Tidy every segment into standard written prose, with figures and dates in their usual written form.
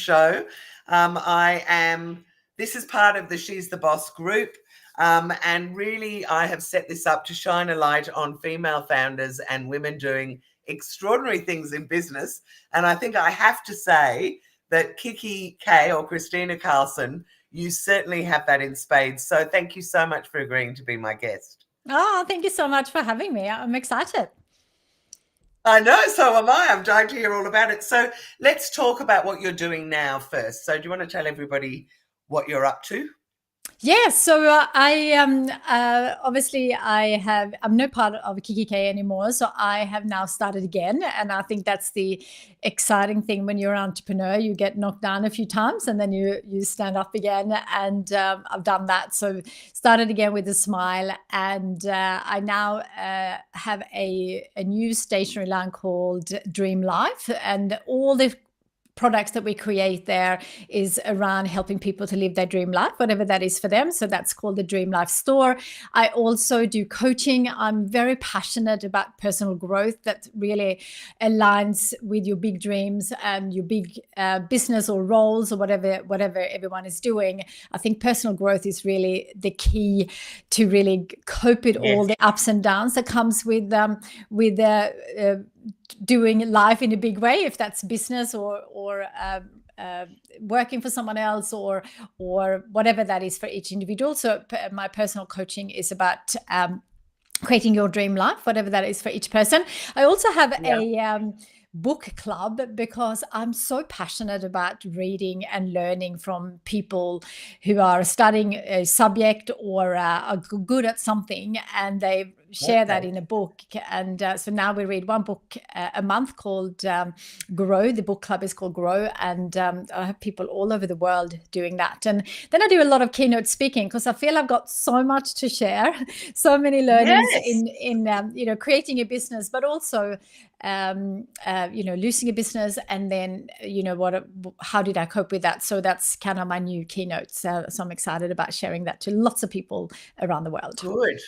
show. This is part of the She's the Boss group. And really, I have set this up to shine a light on female founders and women doing extraordinary things in business. And I think I have to say that Kikki K or Kristina Karlsson, you certainly have that in spades. So thank you so much for agreeing to be my guest. Oh, thank you so much for having me. I'm excited. I know, so am I. I'm dying to hear all about it. So let's talk about what you're doing now first. So do you want to tell everybody what you're up to? Yeah, so obviously I'm no part of Kikki K anymore, so I have now started again, and I think that's the exciting thing when you're an entrepreneur. You get knocked down a few times, and then you stand up again, and I've done that. So started again with a smile, and I now have a new stationery line called Dream Life, and all the products that we create there is around helping people to live their dream life, whatever that is for them. So that's called the Dream Life Store. I also do coaching. I'm very passionate about personal growth that really aligns with your big dreams and your big business or roles or whatever everyone is doing. I think personal growth is really the key to really cope with all the ups and downs that comes with doing life in a big way, if that's business or working for someone else or whatever that is for each individual. So my personal coaching is about creating your dream life, whatever that is for each person. I also have a book club because I'm so passionate about reading and learning from people who are studying a subject or are good at something, and they share that in a book. And so now we read one book a month called Grow. The book club is called Grow, and I have people all over the world doing that. And then I do a lot of keynote speaking because I feel I've got so much to share, so many learnings in creating a business, but also losing a business, and then how did I cope with that? So that's kind of my new keynote. So I'm excited about sharing that to lots of people around the world. Good.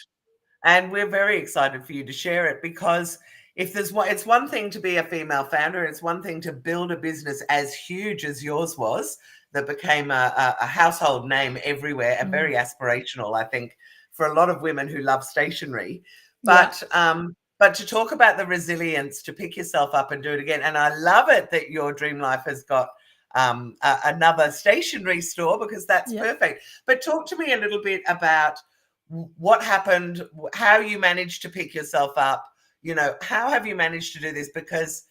And we're very excited for you to share it, because it's one thing to be a female founder. It's one thing to build a business as huge as yours was, that became a household name everywhere and very aspirational, I think, for a lot of women who love stationery. But to talk about the resilience to pick yourself up and do it again. And I love it that your Dream Life has got another stationery store, because that's perfect. But talk to me a little bit about what happened, how you managed to pick yourself up. How have you managed to do this? Because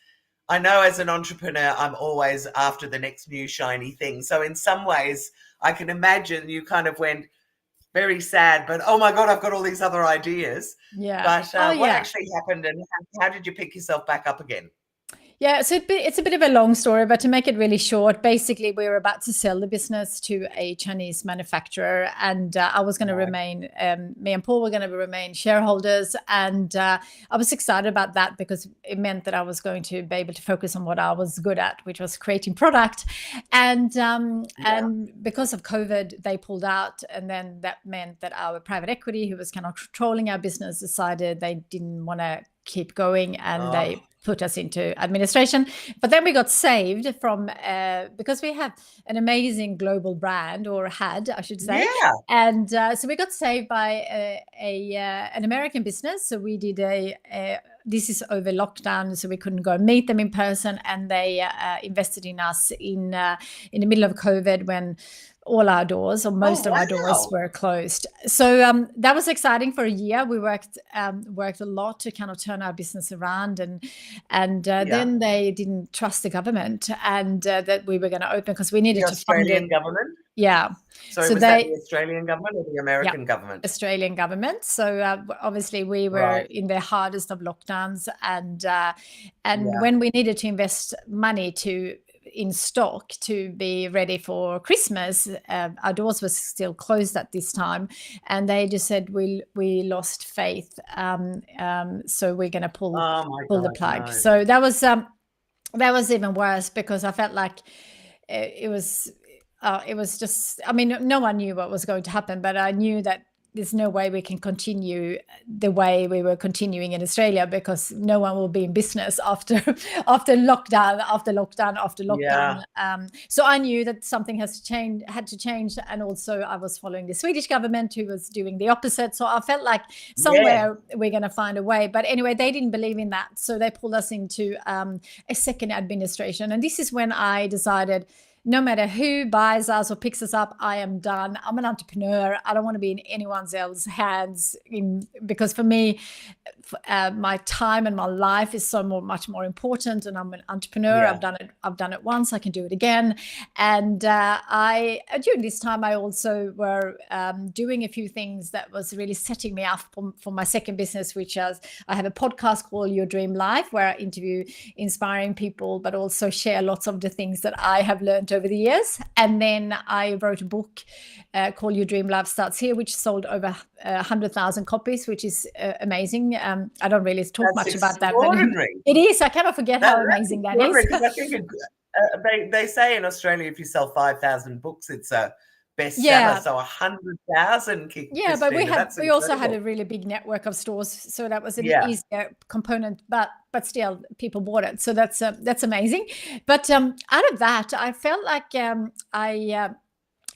I know as an entrepreneur, I'm always after the next new shiny thing. So in some ways, I can imagine you kind of went very sad, but oh my God, I've got all these other ideas. But what actually happened, and how did you pick yourself back up again? Yeah, so it's a bit of a long story, but to make it really short, basically we were about to sell the business to a Chinese manufacturer, and I was going to remain, me and Paul were going to remain shareholders, and I was excited about that because it meant that I was going to be able to focus on what I was good at, which was creating product. And because of COVID, they pulled out, and then that meant that our private equity, who was kind of controlling our business, decided they didn't want to keep going, and they put us into administration. But then we got saved from because we have an amazing global brand, or had, I should say. And so we got saved by an American business. So we did this is over lockdown, so we couldn't go and meet them in person, and they invested in us in the middle of COVID, when all our doors, or most of our doors, were closed. So that was exciting for a year. We worked a lot to kind of turn our business around, and then they didn't trust the government, and that we were going to open, because we needed to fund it. The Australian government? Yeah. So was that the Australian government or the American government? Australian government. So obviously we were in the hardest of lockdowns, and when we needed to invest money in stock to be ready for Christmas, our doors were still closed at this time, and they just said we lost faith, so we're going to pull the plug. No. So that was even worse, because I felt like it was just, I mean, no one knew what was going to happen, but I knew that there's no way we can continue the way we were continuing in Australia, because no one will be in business after lockdown. Yeah. So I knew that something had to change, and also I was following the Swedish government, who was doing the opposite. So I felt like somewhere we're going to find a way. But anyway, they didn't believe in that, so they pulled us into a second administration, and this is when I decided, no matter who buys us or picks us up, I am done. I'm an entrepreneur. I don't want to be in anyone else's hands, because for me, my time and my life is much more important. And I'm an entrepreneur. Yeah. I've done it once. I can do it again. And during this time, I also were doing a few things that was really setting me up for my second business, which is I have a podcast called Your Dream Life, where I interview inspiring people, but also share lots of the things that I have learned over the years. And then I wrote a book called Your Dream Life Starts Here, which sold over 100,000 copies, which is amazing. I don't really talk much about that, but it is. I cannot forget how amazing that is. I think they say in Australia, if you sell 5,000 books, it's a bestseller. Yeah. So 100,000. Yeah, but we also had a really big network of stores, so that was an easier component. But still, people bought it, so that's amazing. But out of that, I felt like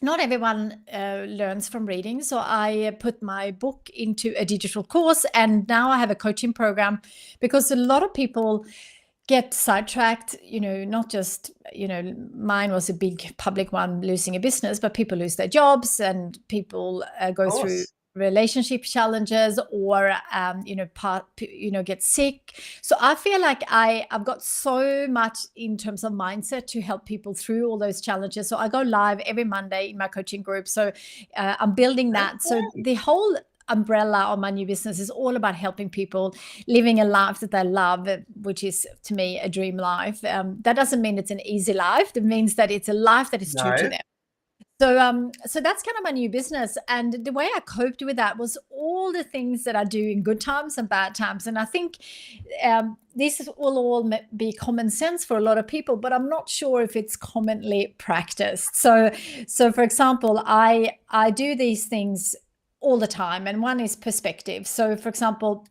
not everyone learns from reading. So I put my book into a digital course, and now I have a coaching program, because a lot of people get sidetracked, not just, mine was a big public one, losing a business, but people lose their jobs, and people go through relationship challenges, or get sick. So I feel like I've got so much in terms of mindset to help people through all those challenges. So I go live every Monday in my coaching group. So I'm building that. So the whole umbrella of my new business is all about helping people living a life that they love, which is, to me, a dream life. That doesn't mean it's an easy life. It means that it's a life that is true to them. So that's kind of my new business. And the way I coped with that was all the things that I do in good times and bad times. And I think this will all be common sense for a lot of people, but I'm not sure if it's commonly practiced. So for example, I do these things all the time. And one is perspective. So for example,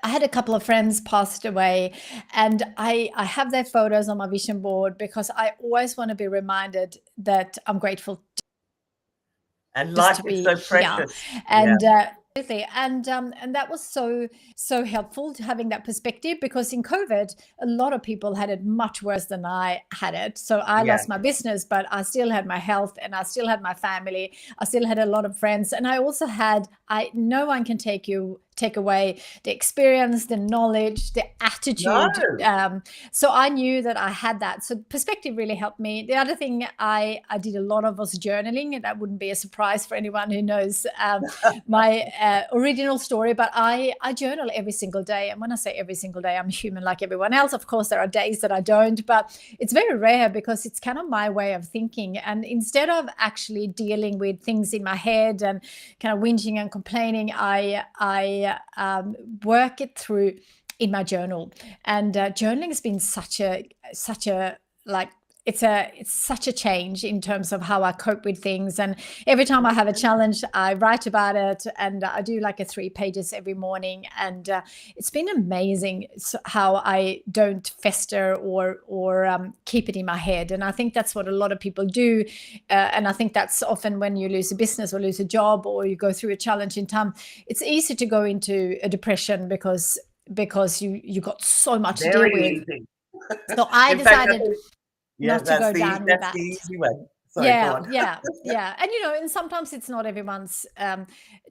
I had a couple of friends passed away, and I have their photos on my vision board, because I always want to be reminded that I'm grateful. And life is so precious. And and that was so helpful to having that perspective, because in COVID, a lot of people had it much worse than I had it. So I lost my business, but I still had my health, and I still had my family. I still had a lot of friends, and I also had, no one can take away the experience, the knowledge, the attitude. So I knew that I had that. So perspective really helped me. The other thing I did a lot of was journaling, and that wouldn't be a surprise for anyone who knows my original story. But I journal every single day. And when I say every single day, I'm human like everyone else. Of course, there are days that I don't, but it's very rare, because it's kind of my way of thinking. And instead of actually dealing with things in my head and kind of whinging and complaining, I work it through in my journal. And journaling has been such a it's such a change in terms of how I cope with things. And every time I have a challenge, I write about it, and I do like 3 pages every morning. And it's been amazing how I don't fester or keep it in my head. And I think that's what a lot of people do. And I think that's often when you lose a business or lose a job, or you go through a challenging time, it's easy to go into a depression because you got so much to deal with. So I decided not to go down with that. The easy one. Sorry, yeah. And and sometimes it's not everyone's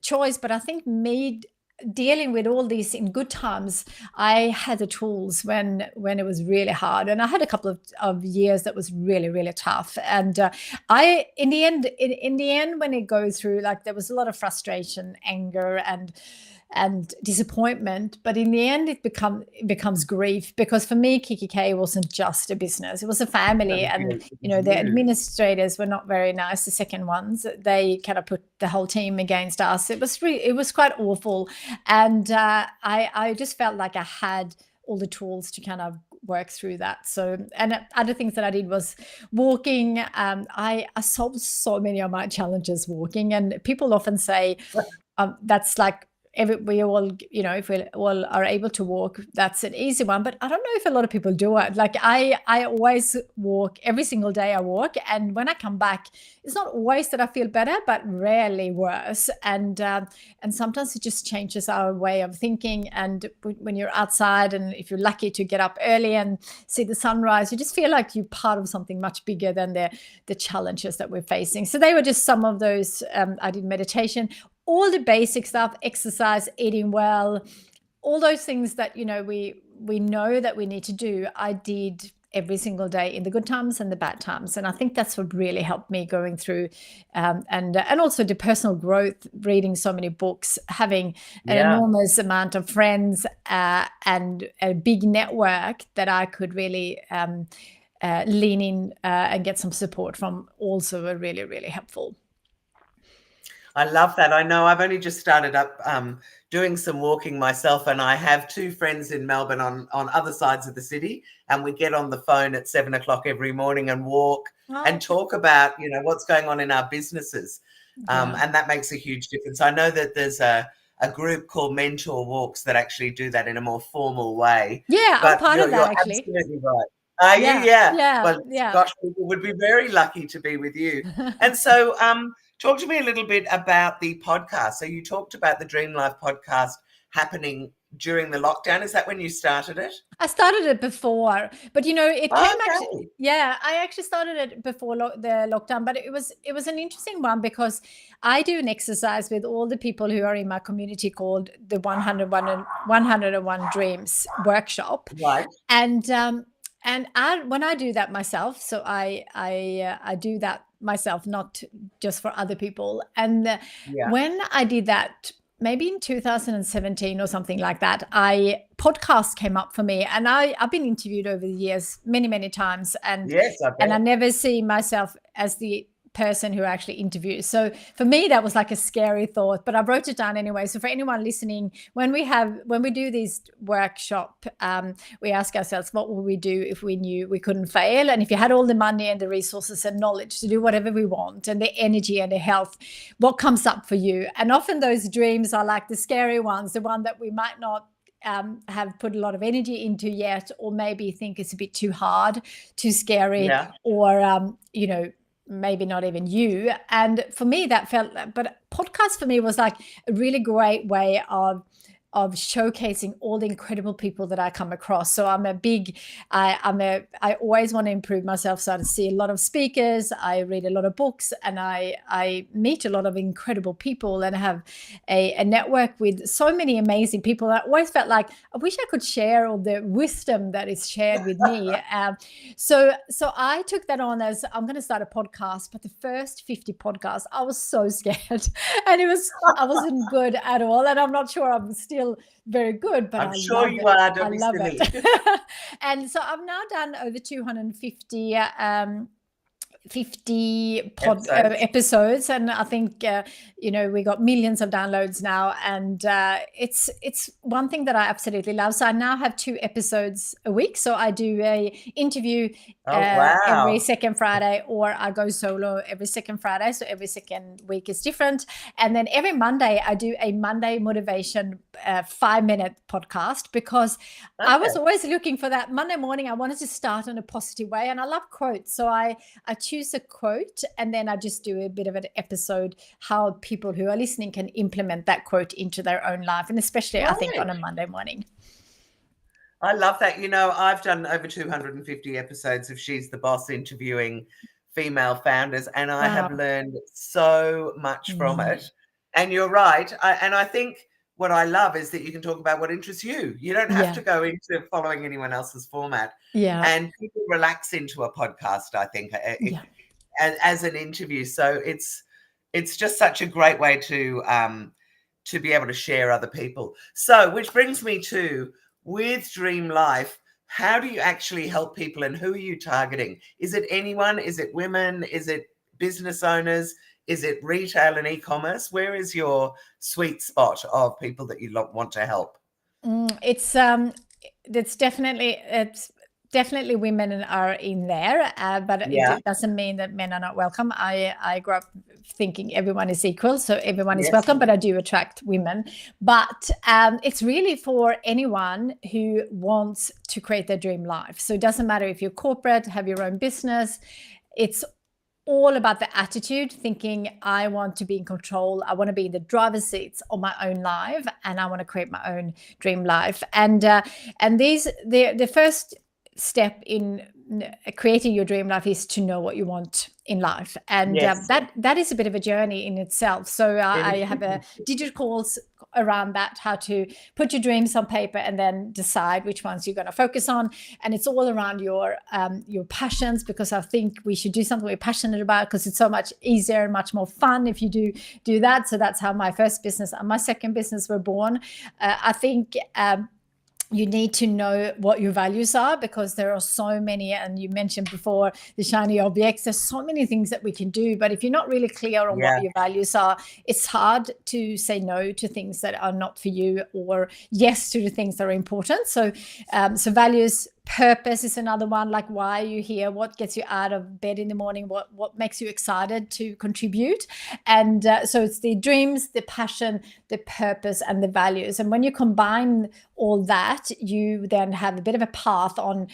choice, but I think me dealing with all these in good times, I had the tools when it was really hard. And I had a couple of years that was really, really tough. And in the end, when it goes through, like, there was a lot of frustration, anger, and disappointment, but in the end it becomes grief, because for me, Kikki K wasn't just a business, it was a family. And the administrators were not very nice, the second ones. They kind of put the whole team against us. It was quite awful. And I just felt like I had all the tools to kind of work through that. So, and other things that I did was walking. I solved so many of my challenges walking. And people often say, that's like we all, if we all are able to walk, that's an easy one. But I don't know if a lot of people do it. Like I always walk every single day. I walk, and when I come back, it's not always that I feel better, but rarely worse. And sometimes it just changes our way of thinking. And when you're outside, and if you're lucky to get up early and see the sunrise, you just feel like you're part of something much bigger than the challenges that we're facing. So they were just some of those. I did meditation, all the basic stuff, exercise, eating well, all those things that, we know that we need to do. I did every single day in the good times and the bad times. And I think that's what really helped me going through, and also the personal growth, reading so many books, having an enormous amount of friends, and a big network that I could really lean in and get some support from, also were really, really helpful. I love that. I know I've only just started up doing some walking myself, and I have 2 friends in Melbourne on other sides of the city, and we get on the phone at 7 o'clock every morning and walk and talk about, what's going on in our businesses. And that makes a huge difference. I know that there's a group called Mentor Walks that actually do that in a more formal way. Yeah, I'm part of that, actually. Absolutely right. Are you? Yeah. Well, gosh, people would be very lucky to be with you. And so, talk to me a little bit about the podcast. So you talked about the Dream Life podcast happening during the lockdown. Is that when you started it? I started it before, but it came actually. Yeah, I actually started it before the lockdown, but it was an interesting one because I do an exercise with all the people who are in my community called the 101 Dreams workshop. Right. And when I do that myself, so I do that myself, not just for other people. And when I did that, maybe in 2017 or something like that, podcast came up for me, and I've been interviewed over the years many times, and I never see myself as the person who actually interviews. So for me, that was like a scary thought, but I wrote it down anyway. So for anyone listening, when we do these workshop, we ask ourselves, what would we do if we knew we couldn't fail? And if you had all the money and the resources and knowledge to do whatever we want, and the energy and the health, what comes up for you? And often those dreams are like the scary ones, the one that we might not have put a lot of energy into yet, or maybe think it's a bit too hard, too scary, or maybe not even you. And for me, that felt, but podcast for me was like a really great way of showcasing all the incredible people that I come across. So I always want to improve myself. So I see a lot of speakers, I read a lot of books, and I meet a lot of incredible people, and have a network with so many amazing people. I always felt like I wish I could share all the wisdom that is shared with me. So I took that on as, I'm going to start a podcast. But the first 50 podcasts, I was so scared, and I wasn't good at all. And I'm not sure I'm still very good, but I'm sure you are. Don't be silly. And so I've now done over 250 episodes, and I think we got millions of downloads now, and it's one thing that I absolutely love. So I now have 2 episodes a week. So I do a interview every second Friday, or I go solo every second Friday. So every second week is different. And then every Monday I do a Monday motivation 5-minute podcast, because I was always looking for that Monday morning. I wanted to start in a positive way, and I love quotes. So I choose a quote, and then I just do a bit of an episode how people who are listening can implement that quote into their own life, and especially I think on a Monday morning. I love that. I've done over 250 episodes of She's the Boss, interviewing female founders, and I have learned so much from it. And you're right. I think what I love is that you can talk about what interests you. You don't have to go into following anyone else's format. And people relax into a podcast, I think, as an interview. So it's just such a great way to be able to share other people. So, which brings me to, with Dream Life, how do you actually help people, and who are you targeting? Is it anyone? Is it women? Is it business owners? Is it retail and e-commerce? Where is your sweet spot of people that you want to help? It's definitely women are in there, but it doesn't mean that men are not welcome. I grew up thinking everyone is equal, so everyone is Yes. welcome, but I do attract women. But it's really for anyone who wants to create their dream life. So it doesn't matter if you're corporate, have your own business. It's all about the attitude, thinking I want to be in control. I want to be in the driver's seats of my own life, and I want to create my own dream life. And the first step in creating your dream life is to know what you want in life, and Yes. that is a bit of a journey in itself. So I have a digital course around that, how to put your dreams on paper and then decide which ones you're going to focus on. And it's all around your passions, because I think we should do something we're passionate about, because it's so much easier and much more fun if you do that. So that's how my first business and my second business were born. I think you need to know what your values are, because there are so many, and you mentioned before the shiny objects, there's so many things that we can do, but if you're not really clear on what your values are, it's hard to say no to things that are not for you, or yes to the things that are important. So values. Purpose is another one, like why are you here, what gets you out of bed in the morning, what makes you excited to contribute. And so it's the dreams, the passion, the purpose, and the values. And when you combine all that, you then have a bit of a path on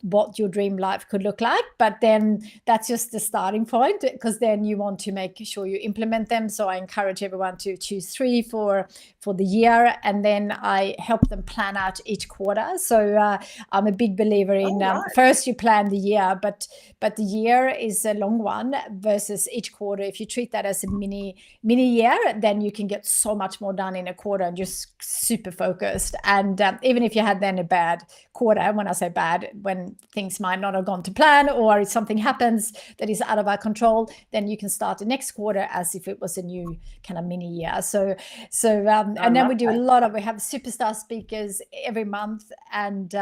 what your dream life could look like. But then that's just the starting point, because then you want to make sure you implement them. So I encourage everyone to choose 3 for the year, and then I help them plan out each quarter. So I'm a big believer in first you plan the year, but the year is a long one versus each quarter. If you treat that as a mini year, then you can get so much more done in a quarter and just super focused. And even if you had then a bad quarter, when I say bad, when things might not have gone to plan, or if something happens that is out of our control, then you can start the next quarter as if it was a new kind of mini year. And then we do we have superstar speakers every month, and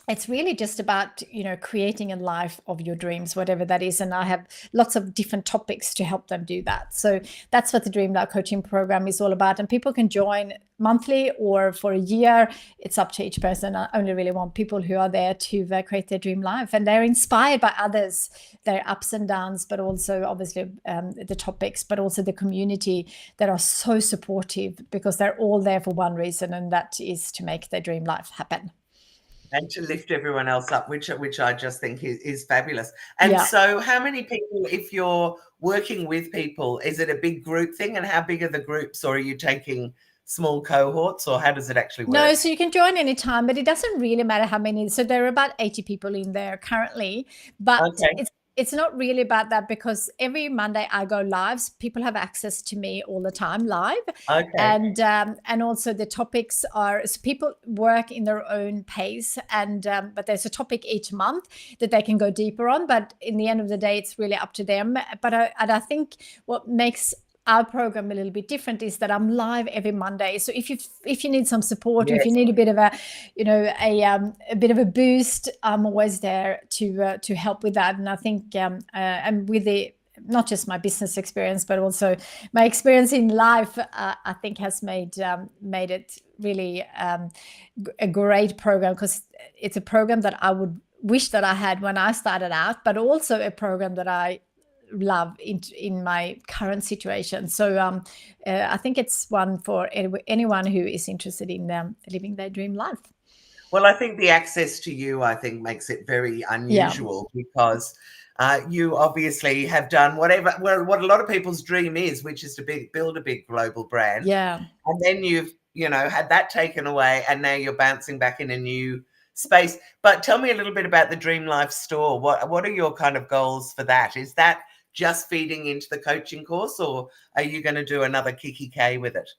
it's really just about, creating a life of your dreams, whatever that is. And I have lots of different topics to help them do that. So that's what the Dream Life Coaching Program is all about. And people can join monthly or for a year. It's up to each person. I only really want people who are there to create their dream life. And they're inspired by others, their ups and downs, but also obviously the topics, but also the community that are so supportive, because they're all there for one reason, and that is to make their dream life happen. And to lift everyone else up, which I just think is fabulous. And so how many people, if you're working with people, is it a big group thing? And how big are the groups, or are you taking small cohorts, or how does it actually work? No, so you can join anytime, but it doesn't really matter how many. So there are about 80 people in there currently, but it's not really about that, because every Monday I go live. So people have access to me all the time live. And also the topics are, so people work in their own pace, and but there's a topic each month that they can go deeper on. But in the end of the day, it's really up to them. But I think what makes our program a little bit different is that I'm live every Monday. So if you need some support, if you need a bit of a bit of a boost, I'm always there to help with that. And I think and with not just my business experience, but also my experience in life, I think has made it really a great program, because it's a program that I would wish that I had when I started out, but also a program that I love in my current situation. So I think it's one for anyone who is interested in living their dream life. Well, I think the access to you, I think, makes it very unusual, because you obviously have done what a lot of people's dream is, which is to build a big global brand. Yeah. And then you've, had that taken away, and now you're bouncing back in a new space. But tell me a little bit about the Dream Life store. What are your kind of goals for that? Is that just feeding into the coaching course, or are you going to do another Kikki K with it?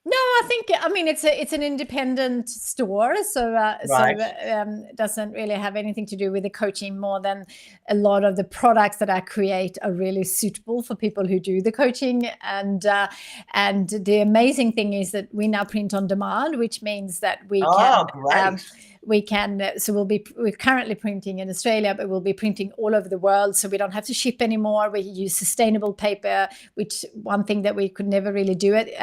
No, I mean, it's an independent store, so it doesn't really have anything to do with the coaching, more than a lot of the products that I create are really suitable for people who do the coaching. And the amazing thing is that we now print on demand, which means that we we can, we're currently printing in Australia, but we'll be printing all over the world. So we don't have to ship anymore. We use sustainable paper, which one thing that we could never really do it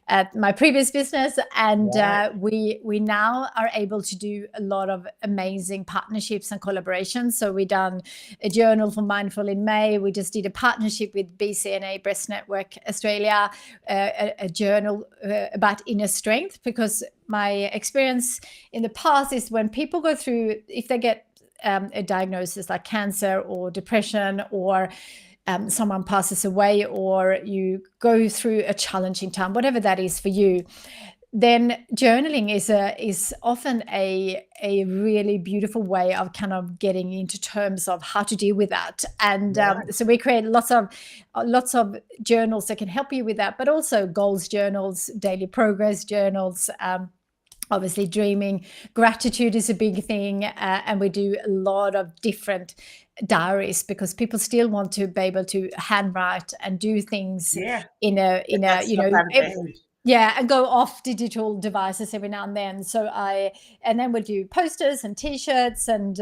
at my previous business. And we now are able to do a lot of amazing partnerships and collaborations. So we done a journal for Mindful in May. We just did a partnership with BCNA Breast Network Australia, a journal about inner strength, because my experience in the past is when people go through, if they get a diagnosis like cancer or depression, or someone passes away, or you go through a challenging time, whatever that is for you, then journaling is often a really beautiful way of kind of getting into terms of how to deal with that. And so we create lots of journals that can help you with that, but also goals journals, daily progress journals, obviously dreaming. Gratitude is a big thing, and we do a lot of different diaries, because people still want to be able to handwrite and do things in a and go off digital devices every now and then. And then we'll do posters and T-shirts and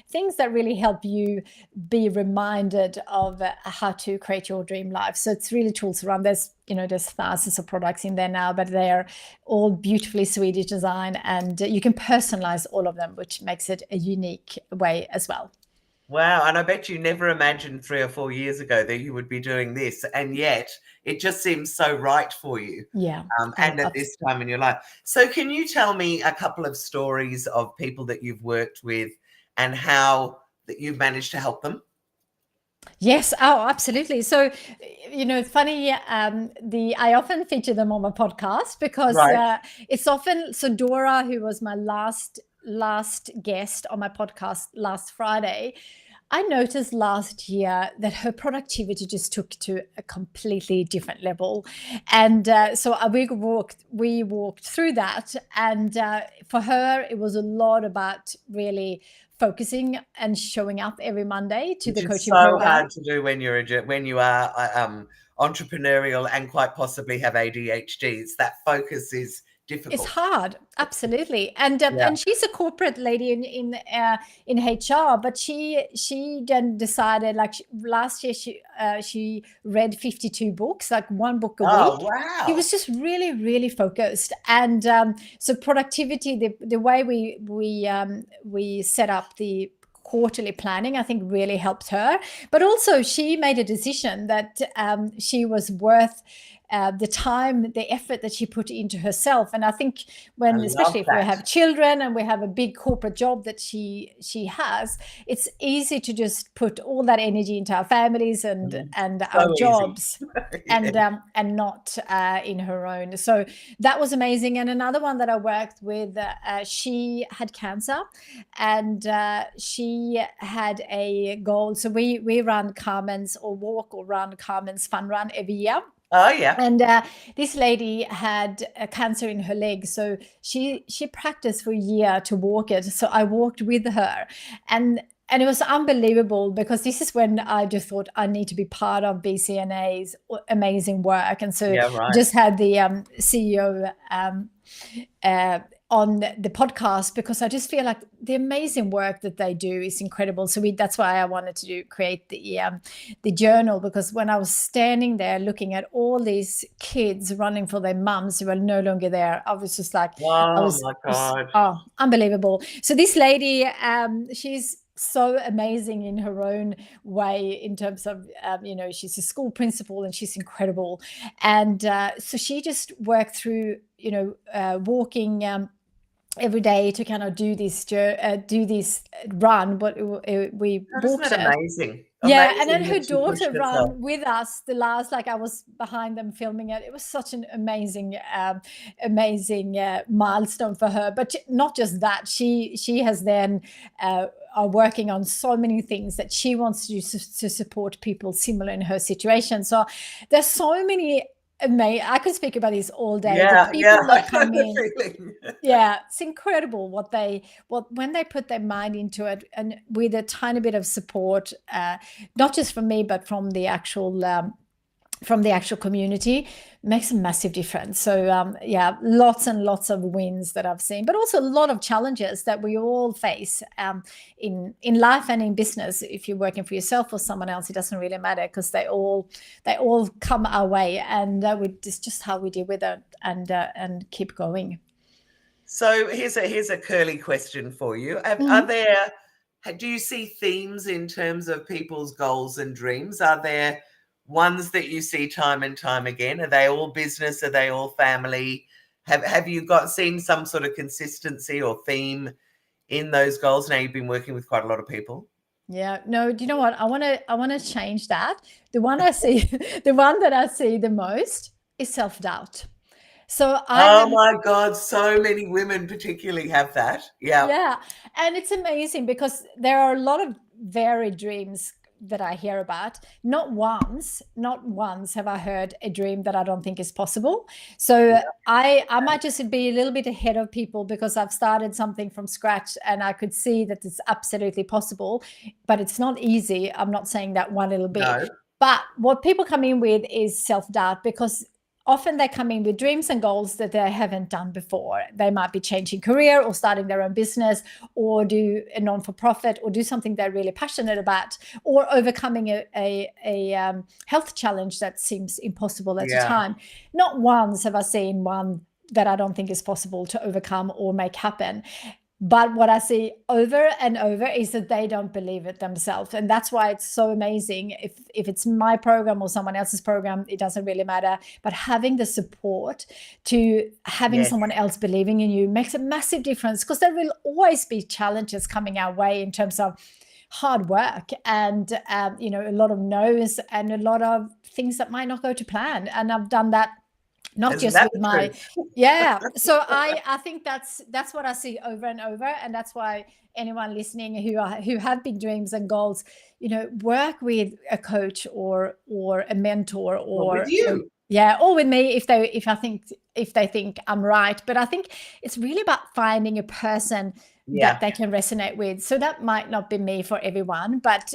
things that really help you be reminded of how to create your dream life. So it's really tools around. There's thousands of products in there now, but they're all beautifully Swedish design, and you can personalize all of them, which makes it a unique way as well. Wow. And I bet you never imagined 3 or 4 years ago that you would be doing this. And yet it just seems so right for you. Yeah. And at this time in your life. So can you tell me a couple of stories of people that you've worked with and how that you've managed to help them? Yes. Oh, absolutely. So, it's funny. I often feature them on my podcast because it's often, so Dora, who was my last guest on my podcast last Friday, I noticed last year that her productivity just took to a completely different level. And so we walked through that. And for her, it was a lot about really focusing and showing up every Monday to the coaching program. So hard to do when you are entrepreneurial and quite possibly have ADHD. It's that focus is difficult. It's hard, absolutely. And she's a corporate lady in HR, but she then decided, like, last year she read 52 books, like one book a week. Wow. She was just really, really focused. And so productivity, the way we set up the quarterly planning, I think really helped her. But also she made a decision that she was worth the time, the effort that she put into herself. And I think especially if we have children and we have a big corporate job that she has, it's easy to just put all that energy into our families and our jobs and not in her own. So that was amazing. And another one that I worked with, she had cancer, and she had a goal. So we run Carmen's run Carmen's fun run every year. Oh, yeah. And this lady had a cancer in her leg. So she practiced for a year to walk it. So I walked with her. And it was unbelievable, because this is when I just thought I need to be part of BCNA's amazing work. And so just had the CEO on the podcast, because I just feel like the amazing work that they do is incredible. So that's why I wanted to create the journal, because when I was standing there looking at all these kids running for their mums who are no longer there, I was just like, my God. Unbelievable. So this lady, she's so amazing in her own way, in terms of, she's a school principal and she's incredible. And so she just worked through, walking every day to kind of do this run. But we walked it. Amazing. And then her daughter ran with us the last, like, I was behind them filming it. It was such an amazing milestone for her. But not just that, she has then are working on so many things that she wants to do to support people similar in her situation. So there's so many I could speak about this all day. The people that come in, it's incredible when they put their mind into it, and with a tiny bit of support, not just from me, but from the actual from the actual community makes a massive difference. So yeah, lots and lots of wins that I've seen, but also a lot of challenges that we all face in life and in business. If you're working for yourself or someone else, it doesn't really matter, because they all come our way, and it's just how we deal with it and keep going. So here's a curly question for you. Do you see themes in terms of people's goals and dreams? Are there ones that you see time and time again? Are they all business? Are they all family? Have you seen some sort of consistency or theme in those goals? Now you've been working with quite a lot of people. Yeah, no, do you know what? I want to change that. The one that I see the most is self-doubt. So my God, so many women particularly have that. Yeah. And it's amazing, because there are a lot of varied dreams that I hear about. Not once have I heard a dream that I don't think is possible. So I might just be a little bit ahead of people, because I've started something from scratch and I could see that it's absolutely possible, but it's not easy. I'm not saying that one little bit. No. But what people come in with is self-doubt, because often they come in with dreams and goals that they haven't done before. They might be changing career or starting their own business, or do a non-for-profit, or do something they're really passionate about, or overcoming a health challenge that seems impossible at the time. Not once have I seen one that I don't think is possible to overcome or make happen. But what I see over and over is that they don't believe it themselves. And that's why it's so amazing. If it's my program or someone else's program, it doesn't really matter. But having the support to having someone else believing in you makes a massive difference, because there will always be challenges coming our way in terms of hard work and, a lot of no's and a lot of things that might not go to plan. And I've done that. Not just with my so I think that's what I see over and over, and that's why anyone listening who have big dreams and goals, work with a coach or a mentor, or with you. Or with me if they think I'm right. But I think it's really about finding a person that they can resonate with. So that might not be me for everyone, but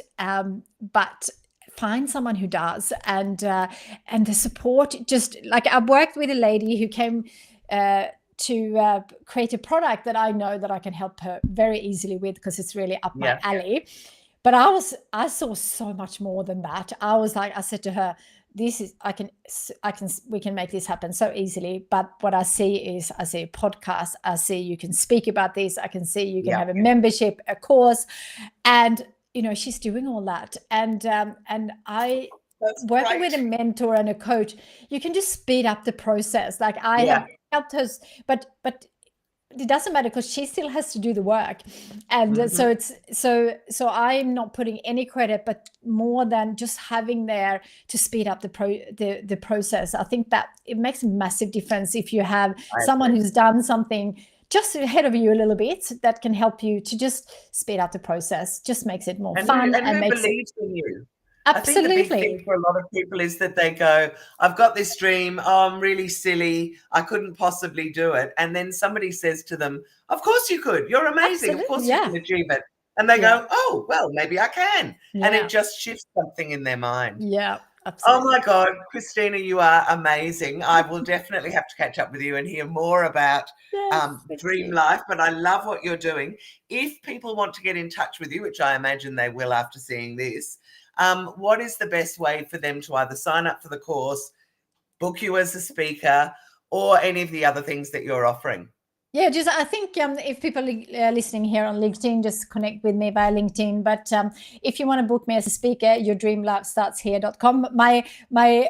find someone who does, and the support. Just like I worked with a lady who came to create a product that I know that I can help her very easily with, because it's really up my alley. But I saw so much more than that. I said to her, we can make this happen so easily. But what I see a podcast. I see you can speak about this. I can see you can have a membership, a course, and she's doing all that. And I working with a mentor and a coach, you can just speed up the process. Like I have helped her, but it doesn't matter, because she still has to do the work. And so it's so I'm not putting any credit, but more than just having there to speed up the process. I think that it makes a massive difference if you have someone who's done something just ahead of you a little bit that can help you to just speed up the process. Just makes it more fun and makes believes in you. Absolutely. I think the big thing for a lot of people is that they go, I've got this dream. Oh, I'm really silly. I couldn't possibly do it. And then somebody says to them, of course you could. You're amazing. Absolutely. Of course you can achieve it. And they go, oh, well, maybe I can. And it just shifts something in their mind. Yeah. Absolutely. Oh my God, Kristina, you are amazing. I will definitely have to catch up with you and hear more about Dream Life, but I love what you're doing. If people want to get in touch with you, which I imagine they will after seeing this, what is the best way for them to either sign up for the course, book you as a speaker, or any of the other things that you're offering? Yeah, just I think if people are listening here on LinkedIn, just connect with me via LinkedIn. But if you want to book me as a speaker, yourdreamlifestartshere.com. My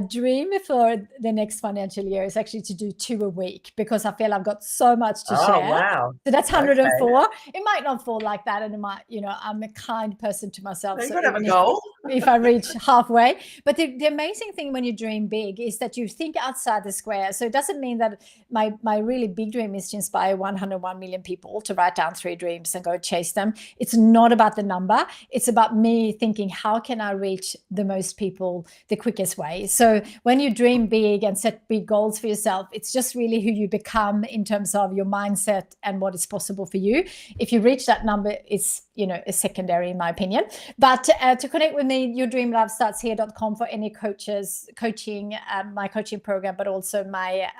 dream for the next financial year is actually to do 2 a week, because I feel I've got so much to share. Oh, wow. So that's 104. Okay. It might not fall like that. And it might, I'm a kind person to myself. So you could have a goal. If I reach halfway. But the amazing thing when you dream big is that you think outside the square. So it doesn't mean that my really big dream is to inspire 101 million people to write down 3 dreams and go chase them. It's not about the number. It's about me thinking, how can I reach the most people the quickest way? exactly. So when you dream big and set big goals for yourself, it's just really who you become in terms of your mindset and what is possible for you. If you reach that number, is is secondary in my opinion. But to connect with me, yourdreamlifestartshere.com for any coaching, my coaching program, but also my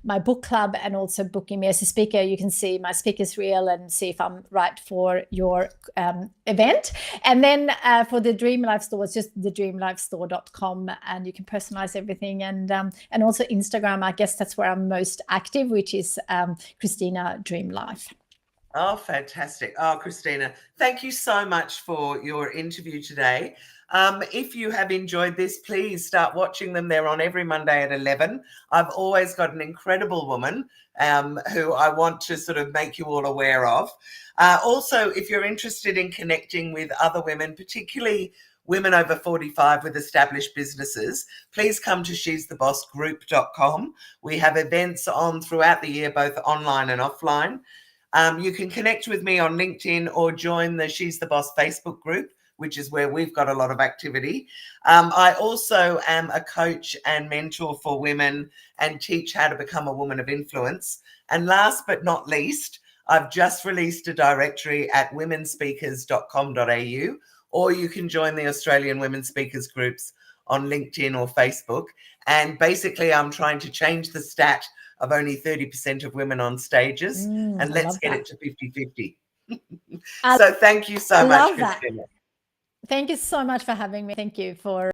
my book club, and also booking me as a speaker. You can see my speaker's reel and see if I'm right for your event. And then for the Dream Life Store, it's just thedreamlifestore.com, and you can personalize everything. And also Instagram, I guess that's where I'm most active, which is Kristina Dream Life. Oh, fantastic. Oh, Kristina, thank you so much for your interview today. If you have enjoyed this, please start watching them. They're on every Monday at 11. I've always got an incredible woman who I want to sort of make you all aware of. Also, if you're interested in connecting with other women, particularly women over 45 with established businesses, please come to she'sthebossgroup.com. We have events on throughout the year, both online and offline. You can connect with me on LinkedIn or join the She's the Boss Facebook group, which is where we've got a lot of activity. I also am a coach and mentor for women and teach how to become a woman of influence. And last but not least, I've just released a directory at womenspeakers.com.au, or you can join the Australian Women Speakers groups on LinkedIn or Facebook. And basically, I'm trying to change the stat of only 30% of women on stages, and let's get it to 50-50. So thank you so much, Kristina. Thank you so much for having me. Thank you for